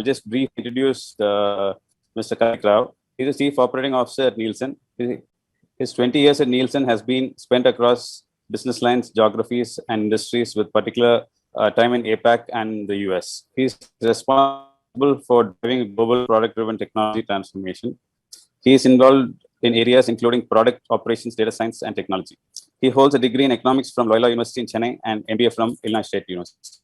I'll just briefly introduce Mr. Karthik. He's the Chief Operating Officer at Nielson. His 20 years at Nielson has been spent across business lines, geographies, and industries with particular time in APAC and the US. He's responsible for driving global product-driven technology transformation. He is involved in areas including product operations, data science, and technology. He holds a degree in economics from Loyola University in Chennai and MBA from Illinois State University.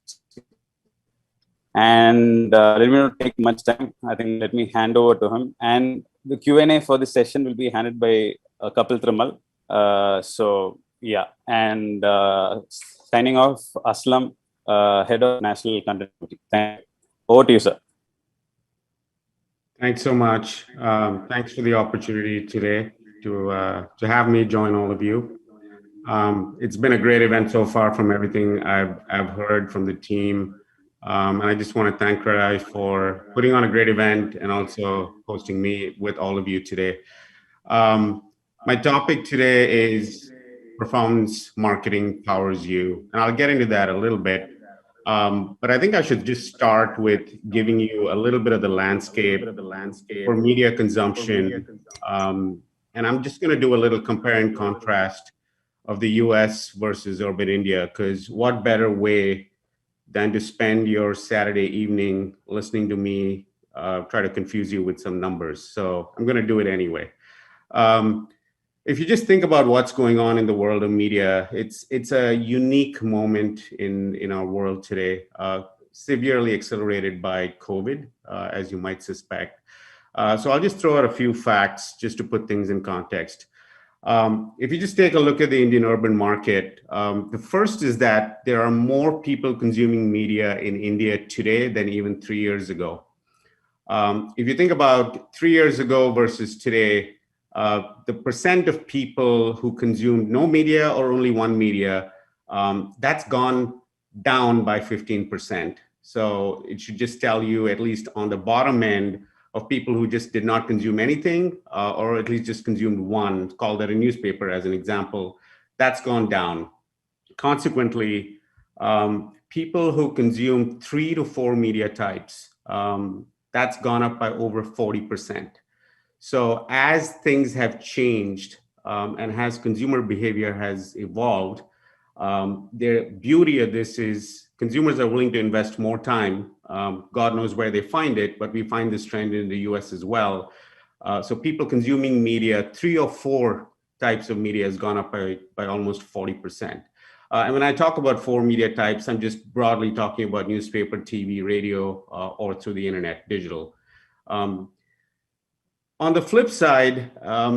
And let me not take much time. I think let me hand over to him. And the Q&A for this session will be handled by Kapil Trimal. So yeah, and signing off, Aslam, Head of National Content Committee. Thank you. Over to you, sir. Thanks so much. Thanks for the opportunity today to have me join all of you. It's been a great event so far from everything I've heard from the team. And I just want to thank CREDAI for putting on a great event and also hosting me with all of you today. My topic today is performance marketing powers you. And I'll get into that a little bit. But I think I should just start with giving you a little bit of the landscape for media consumption. And I'm just going to do a little compare and contrast of the US versus urban India, because what better way than to spend your Saturday evening listening to me try to confuse you with some numbers. So I'm going to do it anyway. If you just think about what's going on in the world of media, it's a unique moment in our world today, severely accelerated by COVID, as you might suspect. So I'll just throw out a few facts just to put things in context. If you just take a look at the Indian urban market, the first is that there are more people consuming media in India today than even 3 years ago. If you think about 3 years ago versus today, the percent of people who consumed no media or only one media, that's gone down by 15%. So it should just tell you, at least on the bottom end, of people who just did not consume anything, or at least just consumed one, call that a newspaper as an example, that's gone down. Consequently, people who consume 3 to 4 media types, that's gone up by over 40%. So as things have changed and as consumer behavior has evolved, the beauty of this is consumers are willing to invest more time. God knows where they find it, but we find this trend in the US as well. So people consuming media, 3 or 4 types of media has gone up by almost 40%. And when I talk about 4 media types, I'm just broadly talking about newspaper, TV, radio, or through the internet, digital. On the flip side,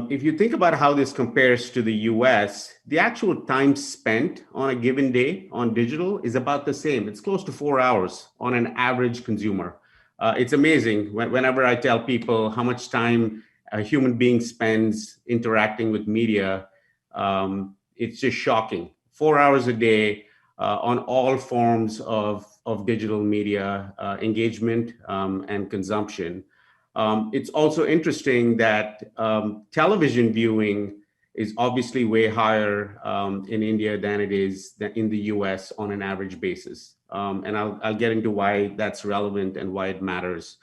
if you think about how this compares to the US, the actual time spent on a given day on digital is about the same. It's close to 4 hours on an average consumer. It's amazing whenever I tell people how much time a human being spends interacting with media, it's just shocking. 4 hours a day on all forms of digital media engagement and consumption. It's also interesting that television viewing is obviously way higher in India than it is in the US on an average basis. And I'll get into why that's relevant and why it matters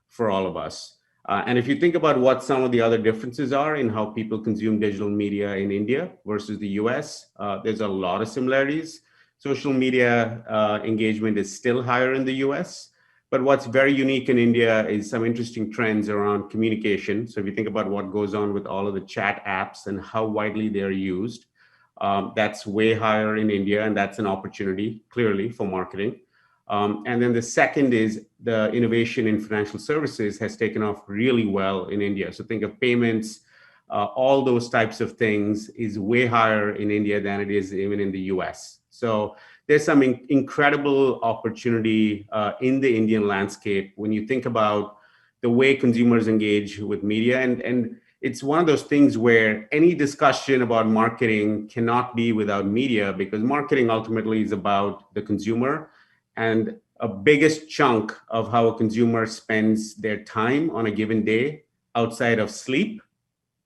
for all of us. And if you think about what some of the other differences are in how people consume digital media in India versus the US, there's a lot of similarities. Social media engagement is still higher in the US. But what's very unique in India is some interesting trends around communication. So if you think about what goes on with all of the chat apps and how widely they're used, that's way higher in India, and that's an opportunity, clearly, for marketing. And then the second is the innovation in financial services has taken off really well in India. So think of payments, all those types of things is way higher in India than it is even in the US. So there's some incredible opportunity in the Indian landscape when you think about the way consumers engage with media. And it's one of those things where any discussion about marketing cannot be without media, because marketing ultimately is about the consumer. And a biggest chunk of how a consumer spends their time on a given day outside of sleep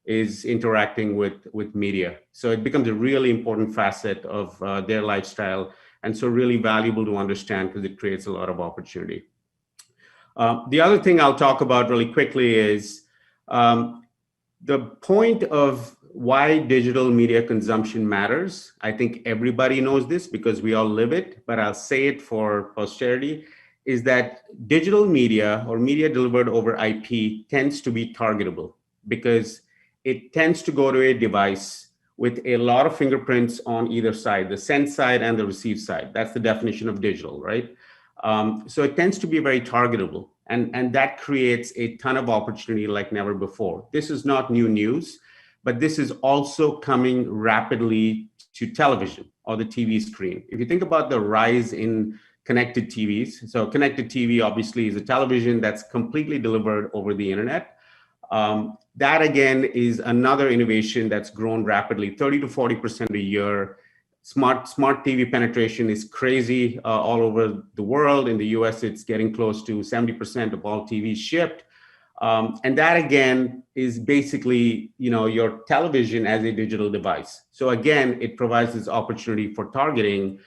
is interacting with media. So it becomes a really important facet of their lifestyle. And so really valuable to understand because it creates a lot of opportunity. The other thing I'll talk about really quickly is the point of why digital media consumption matters. I think everybody knows this because we all live it, but I'll say it for posterity, is that digital media or media delivered over IP tends to be targetable because it tends to go to a device with a lot of fingerprints on either side, the send side and the receive side. That's the definition of digital, right? So it tends to be very targetable, and that creates a ton of opportunity like never before. This is not new news, but this is also coming rapidly to television or the TV screen. If you think about the rise in connected TVs, so connected TV obviously is a television that's completely delivered over the internet. That again is another innovation that's grown rapidly, 30 to 40% a year. Smart TV penetration is crazy all over the world. In the US, it's getting close to 70% of all TVs shipped. And that again is basically, your television as a digital device. So again, it provides this opportunity for targeting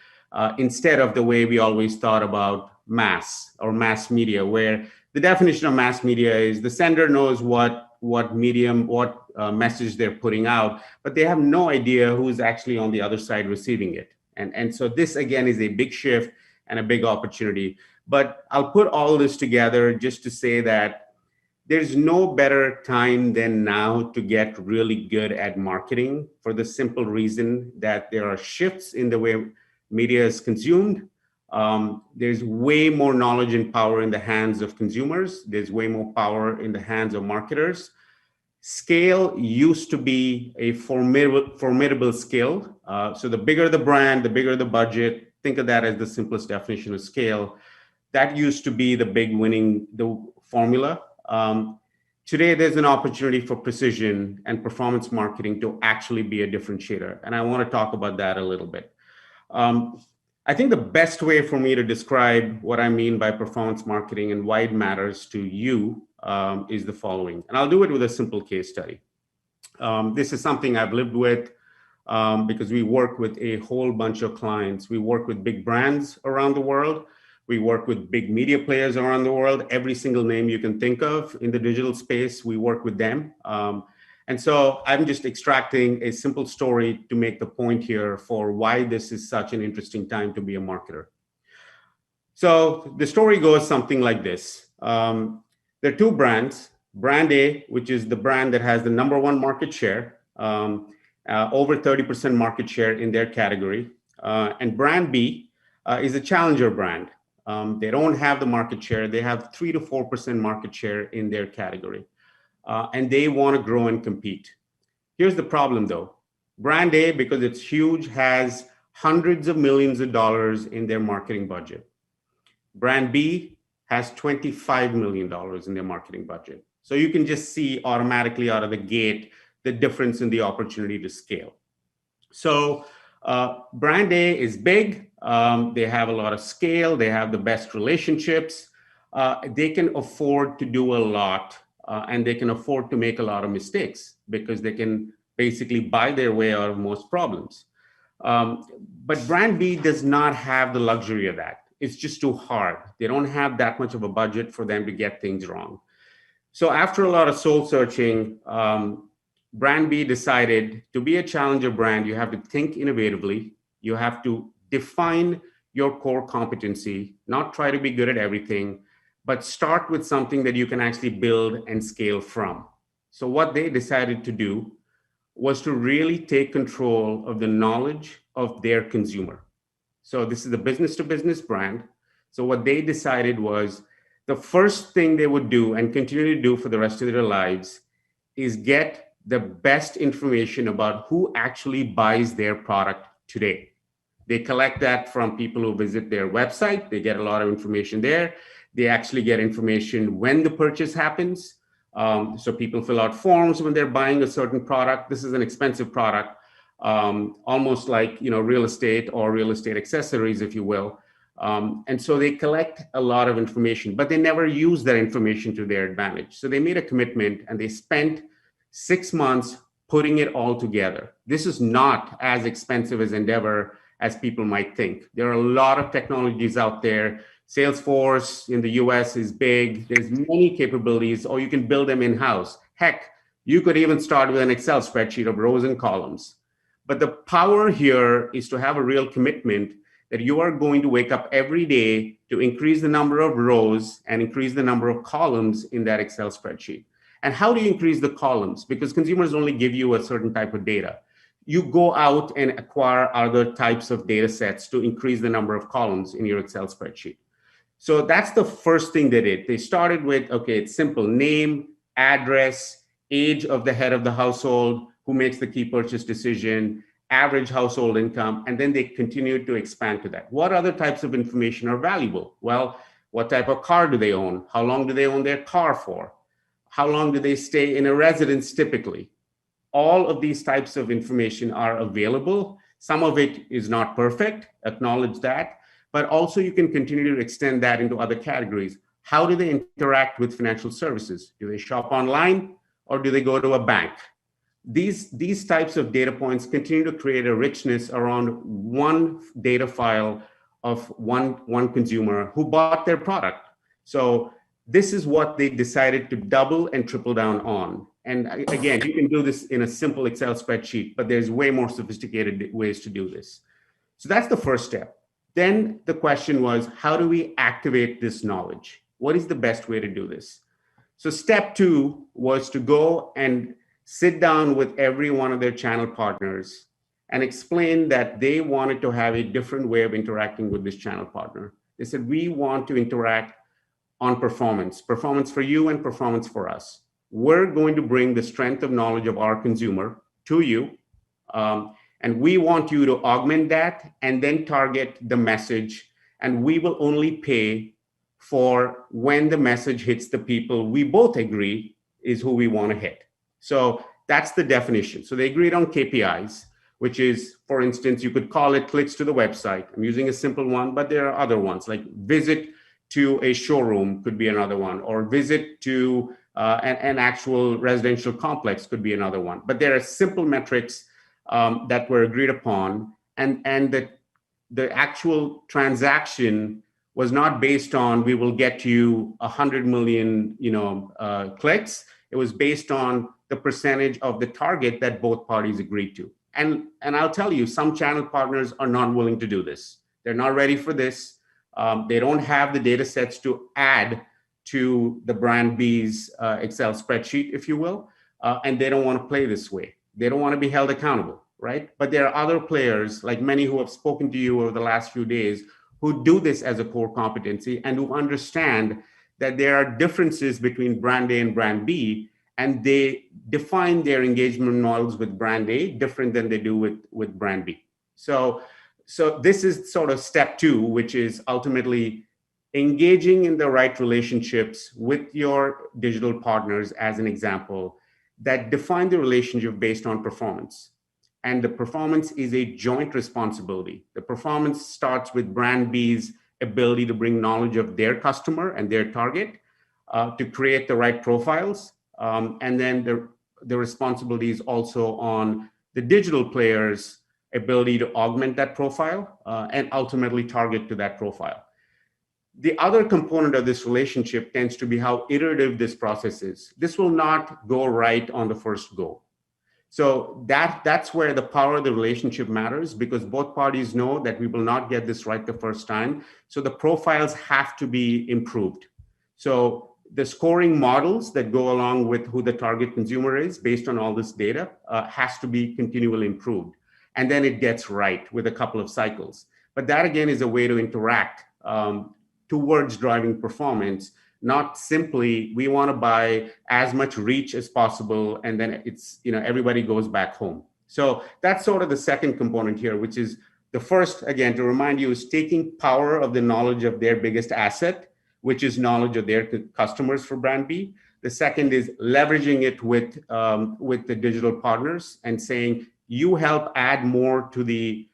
instead of the way we always thought about mass or mass media, where the definition of mass media is the sender knows what medium, what message they're putting out, but they have no idea who's actually on the other side receiving it. And so this again is a big shift and a big opportunity. But I'll put all this together just to say that there's no better time than now to get really good at marketing, for the simple reason that there are shifts in the way media is consumed. There's way more knowledge and power in the hands of consumers. There's way more power in the hands of marketers. Scale used to be a formidable skill. So the bigger the brand, the bigger the budget. Think of that as the simplest definition of scale. That used to be the big winning the formula. Today, there's an opportunity for precision and performance marketing to actually be a differentiator. And I want to talk about that a little bit. I think the best way for me to describe what I mean by performance marketing and why it matters to you is the following. And I'll do it with a simple case study. This is something I've lived with because we work with a whole bunch of clients. We work with big brands around the world. We work with big media players around the world. Every single name you can think of in the digital space, we work with them. And so I'm just extracting a simple story to make the point here for why this is such an interesting time to be a marketer. So the story goes something like this. There are two brands. Brand A, which is the brand that has the #1 market share, over 30% market share in their category. And Brand B is a challenger brand. They don't have the market share. They have 3 to 4% market share in their category. And they want to grow and compete. Here's the problem though. Brand A, because it's huge, has hundreds of millions of dollars in their marketing budget. Brand B has $25 million in their marketing budget. So you can just see automatically out of the gate the difference in the opportunity to scale. So Brand A is big. They have a lot of scale. They have the best relationships. They can afford to do a lot, and they can afford to make a lot of mistakes because they can basically buy their way out of most problems. But Brand B does not have the luxury of that. It's just too hard. They don't have that much of a budget for them to get things wrong. So after a lot of soul searching, Brand B decided to be a challenger brand, you have to think innovatively. You have to define your core competency, not try to be good at everything, but start with something that you can actually build and scale from. So what they decided to do was to really take control of the knowledge of their consumer. So this is a business to business brand. So what they decided was the first thing they would do and continue to do for the rest of their lives is get the best information about who actually buys their product today. They collect that from people who visit their website. They get a lot of information there. They actually get information when the purchase happens. So people fill out forms when they're buying a certain product. This is an expensive product, almost like real estate or real estate accessories, if you will. And so they collect a lot of information, but they never use that information to their advantage. So they made a commitment and they spent 6 months putting it all together. This is not as expensive as endeavor as people might think. There are a lot of technologies out there. Salesforce in the US is big. There's many capabilities, or you can build them in-house. Heck, you could even start with an Excel spreadsheet of rows and columns. But the power here is to have a real commitment that you are going to wake up every day to increase the number of rows and increase the number of columns in that Excel spreadsheet. And how do you increase the columns? Because consumers only give you a certain type of data. You go out and acquire other types of data sets to increase the number of columns in your Excel spreadsheet. So that's the first thing they did. They started with, okay, it's simple: name, address, age of the head of the household, who makes the key purchase decision, average household income, and then they continued to expand to that. What other types of information are valuable? Well, what type of car do they own? How long do they own their car for? How long do they stay in a residence typically? All of these types of information are available. Some of it is not perfect, acknowledge that, but also you can continue to extend that into other categories. How do they interact with financial services? Do they shop online or do they go to a bank? These types of data points continue to create a richness around one data file of one consumer who bought their product. So this is what they decided to double and triple down on. And again, you can do this in a simple Excel spreadsheet, but there's way more sophisticated ways to do this. So that's the first step. Then the question was, how do we activate this knowledge? What is the best way to do this? So step two was to go and sit down with every one of their channel partners and explain that they wanted to have a different way of interacting with this channel partner. They said, we want to interact on performance for you and performance for us. We're going to bring the strength of knowledge of our consumer to you. And we want you to augment that and then target the message. And we will only pay for when the message hits the people we both agree is who we want to hit. So that's the definition. So they agreed on KPIs, which is, for instance, you could call it clicks to the website. I'm using a simple one, but there are other ones, like visit to a showroom could be another one, or visit to an actual residential complex could be another one. But there are simple metrics that were agreed upon, and the actual transaction was not based on we will get you 100 million clicks. It was based on the percentage of the target that both parties agreed to. And I'll tell you, some channel partners are not willing to do this. They're not ready for this. They don't have the data sets to add to the brand B's Excel spreadsheet, if you will, and they don't want to play this way. They don't want to be held accountable, right? But there are other players, like many who have spoken to you over the last few days, who do this as a core competency and who understand that there are differences between brand A and brand B, and they define their engagement models with brand A different than they do with brand B. So this is sort of step two, which is ultimately engaging in the right relationships with your digital partners, as an example, that define the relationship based on performance. And the performance is a joint responsibility. The performance starts with brand B's ability to bring knowledge of their customer and their target to create the right profiles. And then the responsibility is also on the digital players' ability to augment that profile and ultimately target to that profile. The other component of this relationship tends to be how iterative this process is. This will not go right on the first go. So that's where the power of the relationship matters, because both parties know that we will not get this right the first time. So the profiles have to be improved. So the scoring models that go along with who the target consumer is based on all this data has to be continually improved. And then it gets right with a couple of cycles. But that, again, is a way to interact towards driving performance, not simply we want to buy as much reach as possible and then it's, everybody goes back home. So that's sort of the second component here, which is the first, again, to remind you, is taking power of the knowledge of their biggest asset, which is knowledge of their customers for brand B. The second is leveraging it with the digital partners and saying, you help add more to the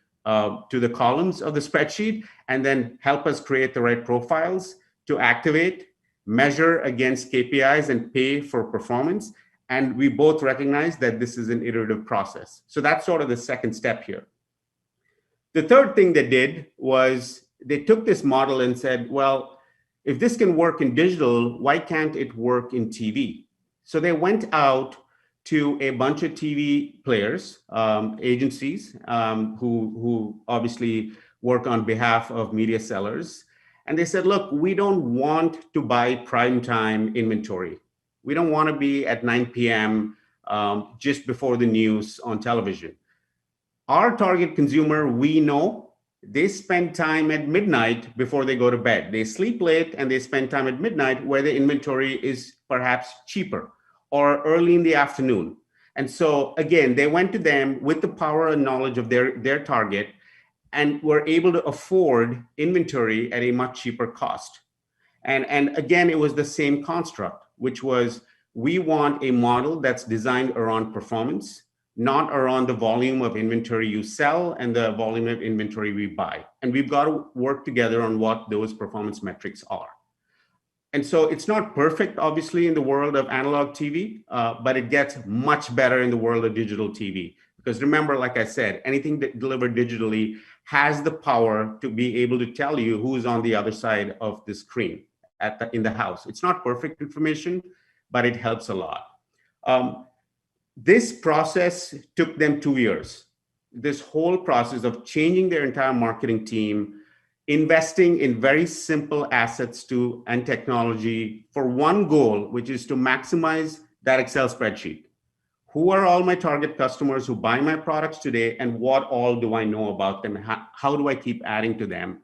columns of the spreadsheet, and then help us create the right profiles to activate, measure against KPIs, and pay for performance. And we both recognize that this is an iterative process. So that's sort of the second step here. The third thing they did was they took this model and said, well, if this can work in digital, why can't it work in TV? So they went out to a bunch of TV players, agencies who obviously work on behalf of media sellers. And they said, look, we don't want to buy primetime inventory. We don't want to be at 9 p.m. Just before the news on television. Our target consumer, we know, they spend time at midnight before they go to bed. They sleep late and they spend time at midnight where the inventory is perhaps cheaper, or early in the afternoon. And so again, they went to them with the power and knowledge of their target and were able to afford inventory at a much cheaper cost. And again, it was the same construct, which was, we want a model that's designed around performance, not around the volume of inventory you sell and the volume of inventory we buy. And we've got to work together on what those performance metrics are. And so it's not perfect, obviously, in the world of analog TV, but it gets much better in the world of digital TV. Because remember, like I said, anything that delivered digitally has the power to be able to tell you who's on the other side of the screen in the house. It's not perfect information, but it helps a lot. This process took them 2 years. This whole process of changing their entire marketing team, investing in very simple assets and technology for one goal, which is to maximize that Excel spreadsheet. Who are all my target customers who buy my products today, and what all do I know about them? How do I keep adding to them?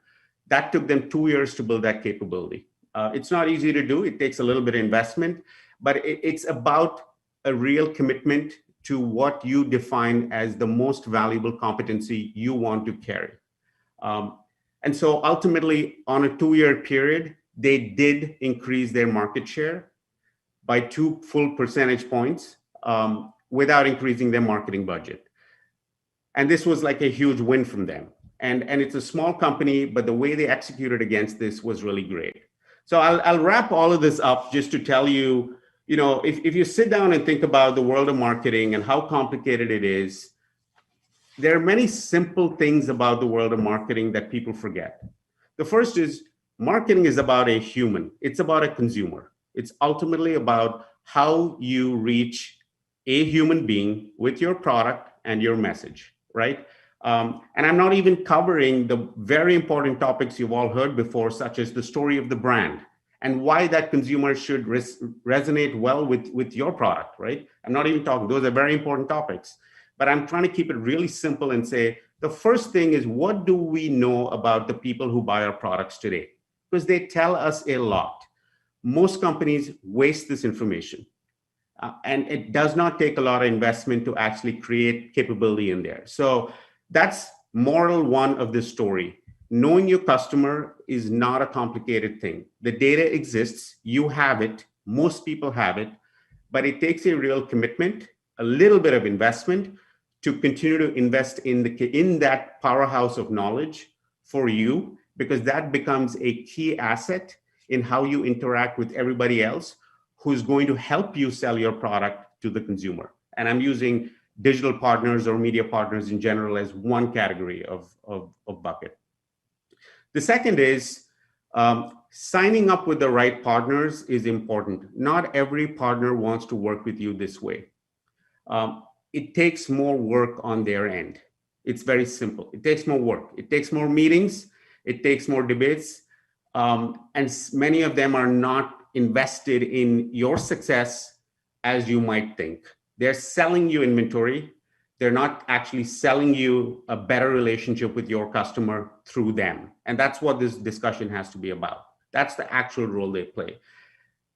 That took them 2 years to build that capability. It's not easy to do. It takes a little bit of investment, but it's about a real commitment to what you define as the most valuable competency you want to carry. And so ultimately, on a 2-year period, they did increase their market share by 2 full percentage points without increasing their marketing budget. And this was like a huge win from them. And it's a small company, but the way they executed against this was really great. So I'll wrap all of this up just to tell you, if you sit down and think about the world of marketing and how complicated it is, there are many simple things about the world of marketing that people forget. The first is, marketing is about a human. It's about a consumer. It's ultimately about how you reach a human being with your product and your message, right? And I'm not even covering the very important topics you've all heard before, such as the story of the brand and why that consumer should resonate well with your product, right? I'm not even talking, those are very important topics. But I'm trying to keep it really simple and say, the first thing is, what do we know about the people who buy our products today? Because they tell us a lot. Most companies waste this information. And it does not take a lot of investment to actually create capability in there. So that's moral one of this story. Knowing your customer is not a complicated thing. The data exists, you have it, most people have it, but it takes a real commitment, a little bit of investment to continue to invest in that powerhouse of knowledge for you, because that becomes a key asset in how you interact with everybody else who's going to help you sell your product to the consumer. And I'm using digital partners or media partners in general as one category of bucket. The second is signing up with the right partners is important. Not every partner wants to work with you this way. It takes more work on their end. It's very simple. It takes more work. It takes more meetings. It takes more debates. And many of them are not invested in your success as you might think. They're selling you inventory. They're not actually selling you a better relationship with your customer through them. And that's what this discussion has to be about. That's the actual role they play.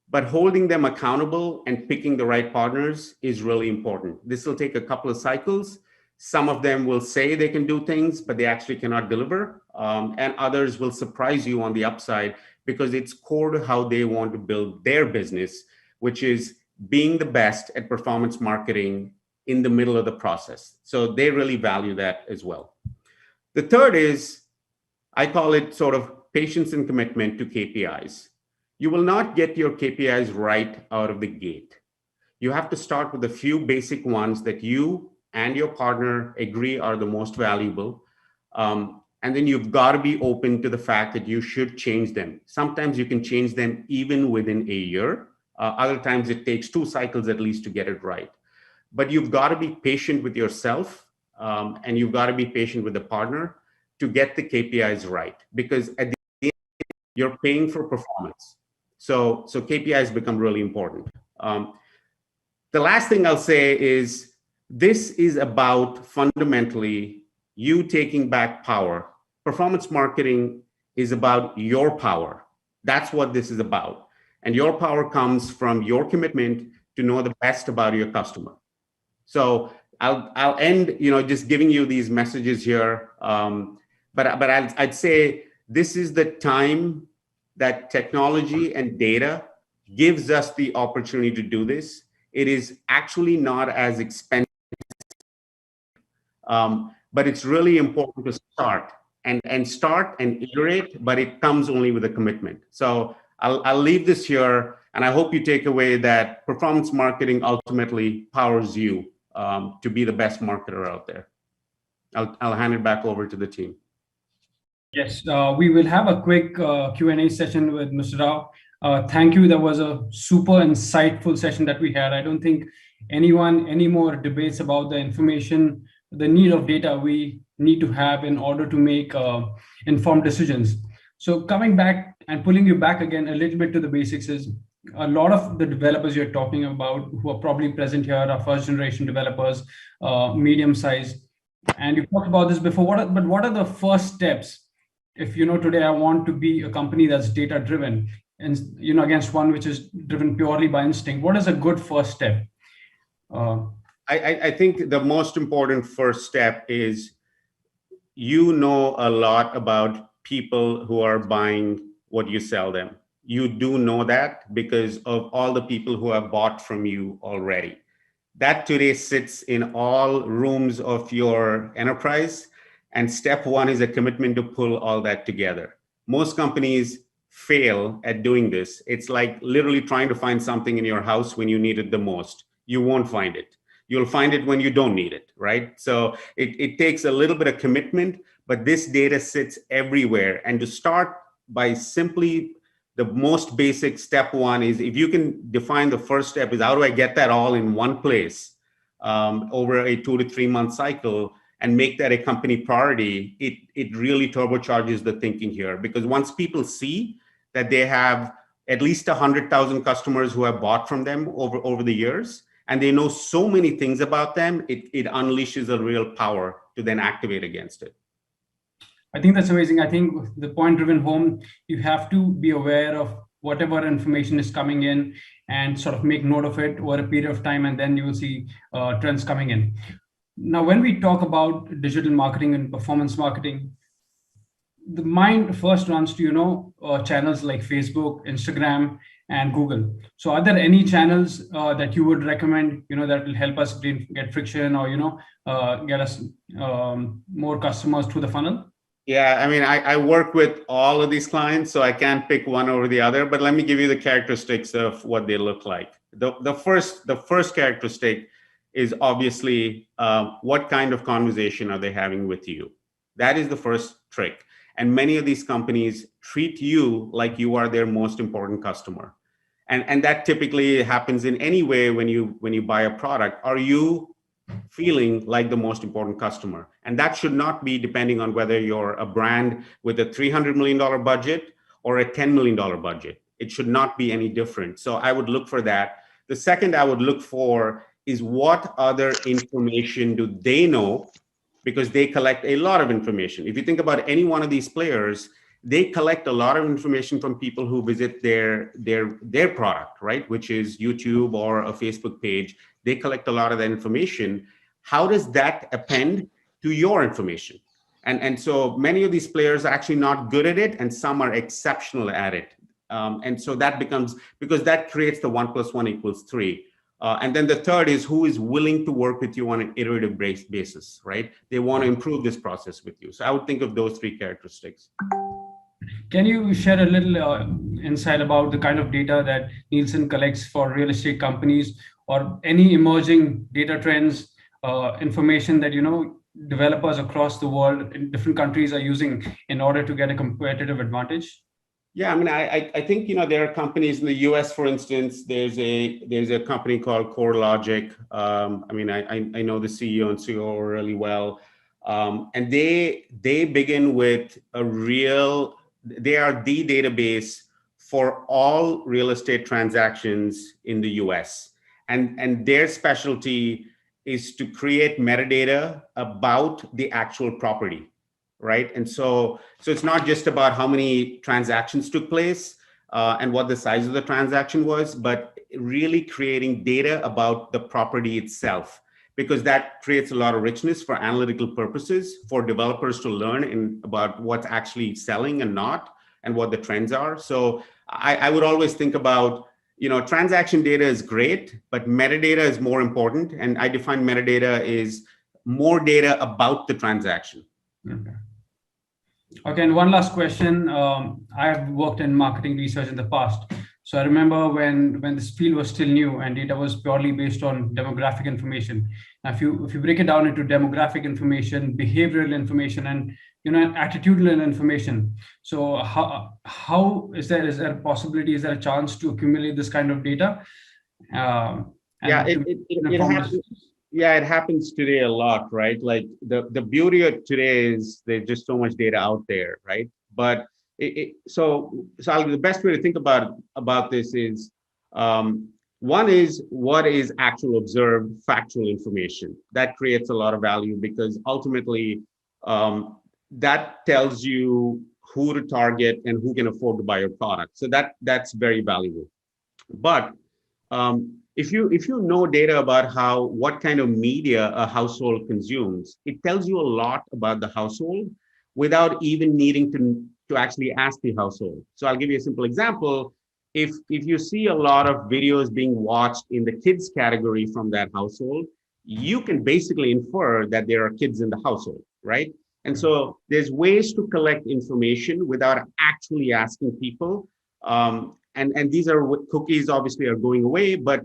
But holding them accountable and picking the right partners is really important. This will take a couple of cycles. Some of them will say they can do things, but they actually cannot deliver. And others will surprise you on the upside because it's core to how they want to build their business, which is being the best at performance marketing in the middle of the process. So they really value that as well. The third is, I call it sort of patience and commitment to KPIs. You will not get your KPIs right out of the gate. You have to start with a few basic ones that you and your partner agree are the most valuable. And And then you've got to be open to the fact that you should change them. Sometimes you can change them even within a year. Other times it takes 2 cycles at least to get it right. But you've got to be patient with yourself, and you've got to be patient with the partner to get the KPIs right, because at the end you're paying for performance. So KPIs become really important. The last thing I'll say is this is about fundamentally you taking back power. Performance marketing is about your power. That's what this is about. And your power comes from your commitment to know the best about your customer. So I'll end, just giving you these messages here. But I'd say this is the time that technology and data gives us the opportunity to do this. It is actually not as expensive, but it's really important to start and start and iterate, but it comes only with a commitment. So I'll leave this here, and I hope you take away that performance marketing ultimately powers you to be the best marketer out there. I'll hand it back over to the team. Yes, we will have a quick Q&A session with Mr. Rao. Thank you. That was a super insightful session that we had. I don't think any more debates about the information, the need of data we need to have in order to make informed decisions. So coming back and pulling you back again a little bit to the basics is a lot of the developers you're talking about who are probably present here are first generation developers, medium size. And you've talked about this before, but what are the first steps? If today I want to be a company that's data driven and against one which is driven purely by instinct, what is a good first step? I think the most important first step is a lot about people who are buying what you sell them. You do know that because of all the people who have bought from you already. That today sits in all rooms of your enterprise. And step 1 is a commitment to pull all that together. Most companies fail at doing this. It's like literally trying to find something in your house when you need it the most. You won't find it. You'll find it when you don't need it, right? So it takes a little bit of commitment, but this data sits everywhere. And to start by simply the most basic step 1 is, if you can define the first step is, how do I get that all in one place over a 2 to 3 month cycle, and make that a company priority, it really turbocharges the thinking here. Because once people see that they have at least 100,000 customers who have bought from them over the years, and they know so many things about them, it unleashes a real power to then activate against it. I think that's amazing. I think the point driven home, you have to be aware of whatever information is coming in and sort of make note of it over a period of time, and then you will see trends coming in. Now, when we talk about digital marketing and performance marketing, the mind first runs to, channels like Facebook, Instagram, and Google. So are there any channels that you would recommend, that will help us get friction or, get us more customers through the funnel? Yeah, I mean, I work with all of these clients, so I can't pick one over the other, but let me give you the characteristics of what they look like. The first characteristic is obviously what kind of conversation are they having with you? That is the first trick. And many of these companies treat you like you are their most important customer. And that typically happens in any way when you buy a product. Are you feeling like the most important customer? And that should not be depending on whether you're a brand with a $300 million budget or a $10 million budget. It should not be any different. So I would look for that. The second I would look for is what other information do they know, because they collect a lot of information. If you think about any one of these players, they collect a lot of information from people who visit their product, right? Which is YouTube or a Facebook page. They collect a lot of that information. How does that append to your information? And so many of these players are actually not good at it, and some are exceptional at it. And so that becomes, because that creates the 1 + 1 = 3. And then the third is who is willing to work with you on an iterative basis, right? They want to improve this process with you. So I would think of those 3 characteristics. Can you share a little insight about the kind of data that Nielson collects for real estate companies, or any emerging data trends, information that developers across the world in different countries are using in order to get a competitive advantage? Yeah, I mean, I think, there are companies in the US, for instance, there's a company called CoreLogic. I mean, I know the CEO and COO really well. And they begin with they are the database for all real estate transactions in the US. And their specialty is to create metadata about the actual property, right? And so it's not just about how many transactions took place and what the size of the transaction was, but really creating data about the property itself, because that creates a lot of richness for analytical purposes for developers to learn about what's actually selling and not, and what the trends are. So I would always think about, transaction data is great, but metadata is more important. And I define metadata is more data about the transaction. Okay, and one last question. I have worked in marketing research in the past. So I remember when this field was still new and data was purely based on demographic information. Now, if you break it down into demographic information, behavioral information, and attitudinal information, so how is there a possibility? Is there a chance to accumulate this kind of data? It happens today a lot, right? Like the beauty of today is there's just so much data out there, right? But so the best way to think about this is, one is what is actual observed factual information. That creates a lot of value because ultimately that tells you who to target and who can afford to buy your product. So that's very valuable. But if you know data about what kind of media a household consumes, it tells you a lot about the household without even needing to actually ask the household. So I'll give you a simple example. If you see a lot of videos being watched in the kids category from that household, you can basically infer that there are kids in the household, right? And so there's ways to collect information without actually asking people. And these are what cookies obviously are going away, but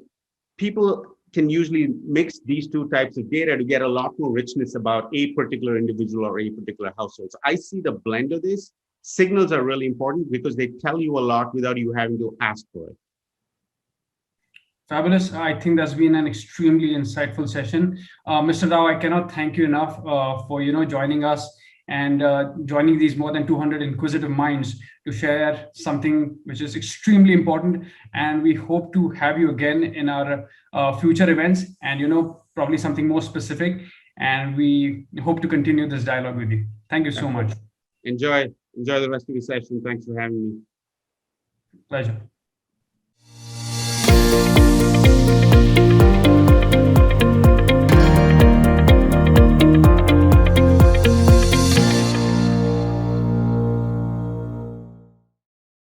people can usually mix these two types of data to get a lot more richness about a particular individual or a particular household. So I see the blend of this. Signals are really important because they tell you a lot without you having to ask for it. Fabulous. I think that's been an extremely insightful session. Mr. Rao, I cannot thank you enough for joining us and joining these more than 200 inquisitive minds to share something which is extremely important. And we hope to have you again in our future events and probably something more specific. And we hope to continue this dialogue with you. Thank you so much. Enjoy the rest of the session. Thanks for having me. Pleasure.